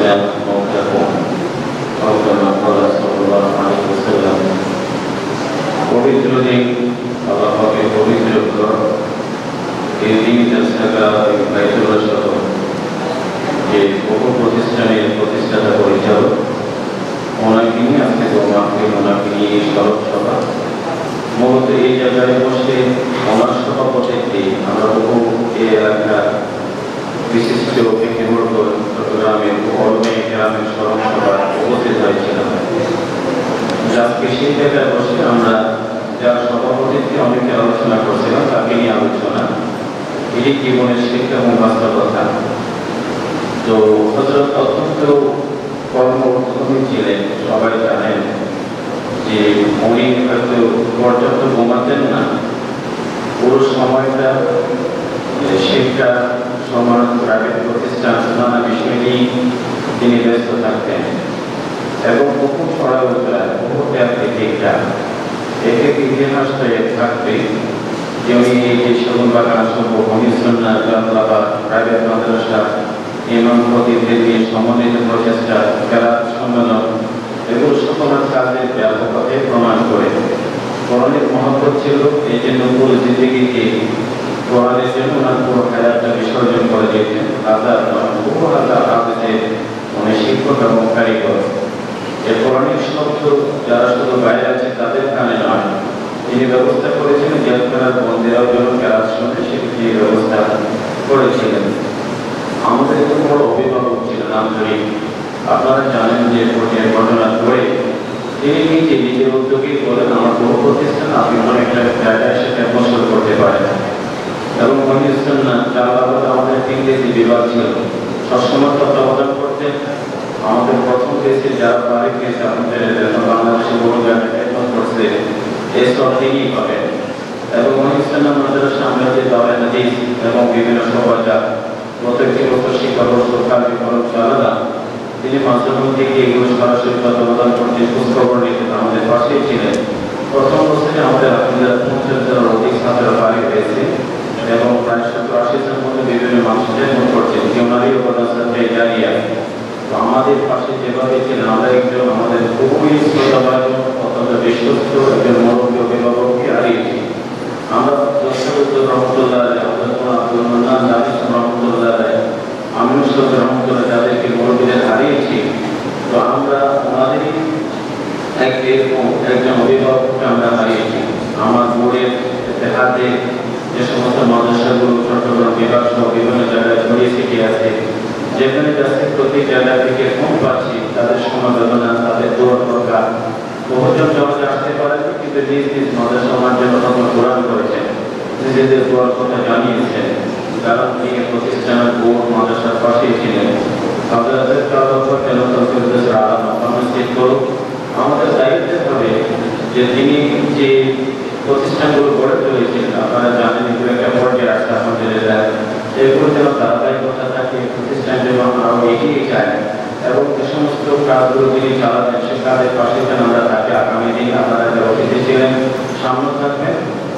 والسلام موقعكم أو كما قال صلى الله عليه وسلم পবিত্র দিন আল্লাহ পাকের পবিত্র ঘর এই দিন জালসাটা বাইতুল্লাহ সহ যে বহু প্রতিষ্ঠানের প্রতিষ্ঠাতা পরিচালক ওনাকে নিয়ে আজকে ওনাকে নিয়ে স্মরণ সভা মূলত এই জায়গায় বসে ওনার সভাপতিত্বে আমরা বহু এই এলাকার বিশিষ্ট ব্যক্তিবর্গ চট্টগ্রামের অলমে গ্রামের স্মরণ সভা উপস্থিত হয়েছিলাম। আজকে সেই জায়গায় বসে আমরা যার সভাপতিত্বে অনেকে আলোচনা করছিলাম তাকে নিয়ে আলোচনা, এটি জীবনের শিক্ষা এবং বাস্তবতা। তো হযরত অত্যন্ত কর্মোদ্যমী ছিলেন, সবাই জানেন যে উনি হয়তো পর্যাপ্ত ঘুমাতেন না, পুরো সময়টা শিক্ষা সমাজ প্রাইভেট প্রতিষ্ঠান নানা বিষয় নিয়ে তিনি ব্যস্ত থাকতেন এবং বহু পড়াশোনা বহু ত্যাগ দিকটা এক এক ইতিহাসটা থাকবে যে উনি এই সেগুন বাগান সহ কমিশনা জানলাবা প্রাইভেট মাদ্রাসা ইমাম খতিবদের নিয়ে সমন্বিত প্রচেষ্টা কেরাত সম্মেলন এগুলো সকল কাজের ব্যাপকতায় প্রমাণ করে কোরআনের মহব্বত ছিল। এই জন্য পুরো জিন্দেগিকে কোরআনের জন্য ওনার পুরো হায়াতটা বিসর্জন করে দিয়েছেন। হাজার বহু হাজার হাফেজের উনি শিক্ষক এবং কারিগর। এই কোরআনিক শব্দ যারা শুধু বাইরে আছে তাদের কানে নয়, তিনি ব্যবস্থা করেছিলেন জেলখানার বন্দীরাও যেন কেরাত শুনে সেটি ব্যবস্থা করেছিলেন। আমাদের একটু বড় অভিভাবক ছিলেন আন্তরিক। আপনারা জানেন যে ঘটনা করে তিনি নিজের উদ্যোগী বলেন আমার বহু প্রতিষ্ঠান আপনি অনেকটা জায়গায় সেটা বসল করতে পারেন এবং কমিশন জালালাবাদ আমাদের ইংরেজি বিভাগ ছিল, সবসময় তত্ত্বাবধান করতেন। আমাদের প্রথম দেশে যারা বাড়ি গেছে আমাদের বাংলাদেশে বড় জায়গায় করছে এসব তিনিই পাবেন এবং কমিশন মাদ্রাসা আমরা যে দাওয়াত হাদিস এবং বিভিন্ন সভা প্রত্যেকটি বছর শিক্ষাবর্ষ কার্যক্রম আলাদা, তিনি মাঝে মধ্যে গিয়ে এগুলো সরাসরি তত্ত্বাবধান করতে খোঁজখবর নিতেন, আমাদের পাশেই ছিলেন। প্রথম বছরে আমাদের 50 জনের অধিক ছাত্র বাড়ি হয়েছে এবং প্রায় 70-80 জন মধ্যে বিভিন্ন মানুষদের মনে করছেন যে ওনারই অবদান জানিয়ে তো আমাদের পাশে যেভাবে ছিলেন আমরা একজন আমাদের খুবই শ্রদ্ধাভাজন অত্যন্ত বিশ্বস্ত একজন মুরব্বী অভিভাবককে হারিয়েছি। আমরা রহমতুল্লাহ আব্দুল মান্নান জানিস রহমতুল্লাহ আমিনুল সৈয়দ রহমতুল্লাহ যাদেরকে মুরব্বীদের হারিয়েছি, তো আমরা ওনাদেরই একজন অভিভাবককে আমরা হারিয়েছি। আমার বোর্ডের হাতে যে সমস্ত মাদ্রাসাগুলো চট্টগ্রাম বিভাগ সহ বিভিন্ন জায়গায় ছড়িয়ে ছিটিয়ে আছে, যেখানে যাচ্ছে প্রতি জায়গা থেকে কম পাচ্ছি তাদের সমবেদনা তাদের দোয়া দরকার। বহুজন জগতে আসতে পারেন কিন্তু নিজ নিজ মাদ্রাসা আমার জন্য তখন কোরআন করেছেন, নিজেদের দোয়ার কথা জানিয়েছেন। কারণ তিনি প্রতিষ্ঠানের বোর্ড মাদ্রাসার পাশেই ছিলেন। আমাদের দায়িত্ব হবে যে তিনি যে প্রতিষ্ঠানগুলো গড়ে তুলেছিলেন আপনারা জানেন এগুলো একটা পর্যায়ে আসতে আমাদের এগুলো যেন ধারাবাহিকতা থাকে, প্রতিষ্ঠান যেন আরো এগিয়ে যায় এবং যে সমস্ত কাজগুলো তিনি চালাতেন সে কাজের পাশে যেন আমরা তাকে আগামী দিন আপনারা যারা অতিথি ছিলেন সামনে থাকবেন।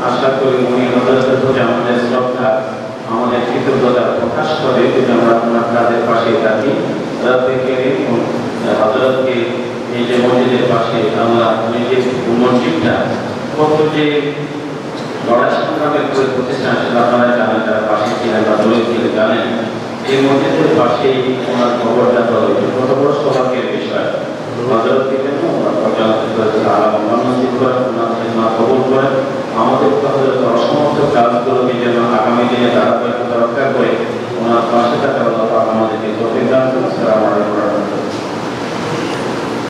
আশা করি উনি হযরতের প্রতি আমাদের শ্রদ্ধা আমাদের কৃতজ্ঞতা প্রকাশ করে যদি আমরা আপনার কাজের পাশে থাকি। হযরতকে এই যে মসজিদের পাশে আল্লাহ নিজের মসজিদটা কত যে লড়াই সংগ্রামের প্রতিষ্ঠান সেটা আপনারা জানেন, যারা পাশে ছিলেন বা দূরে ছিলেন জানেন। এই মসজিদের পাশেই ওনার খবরটা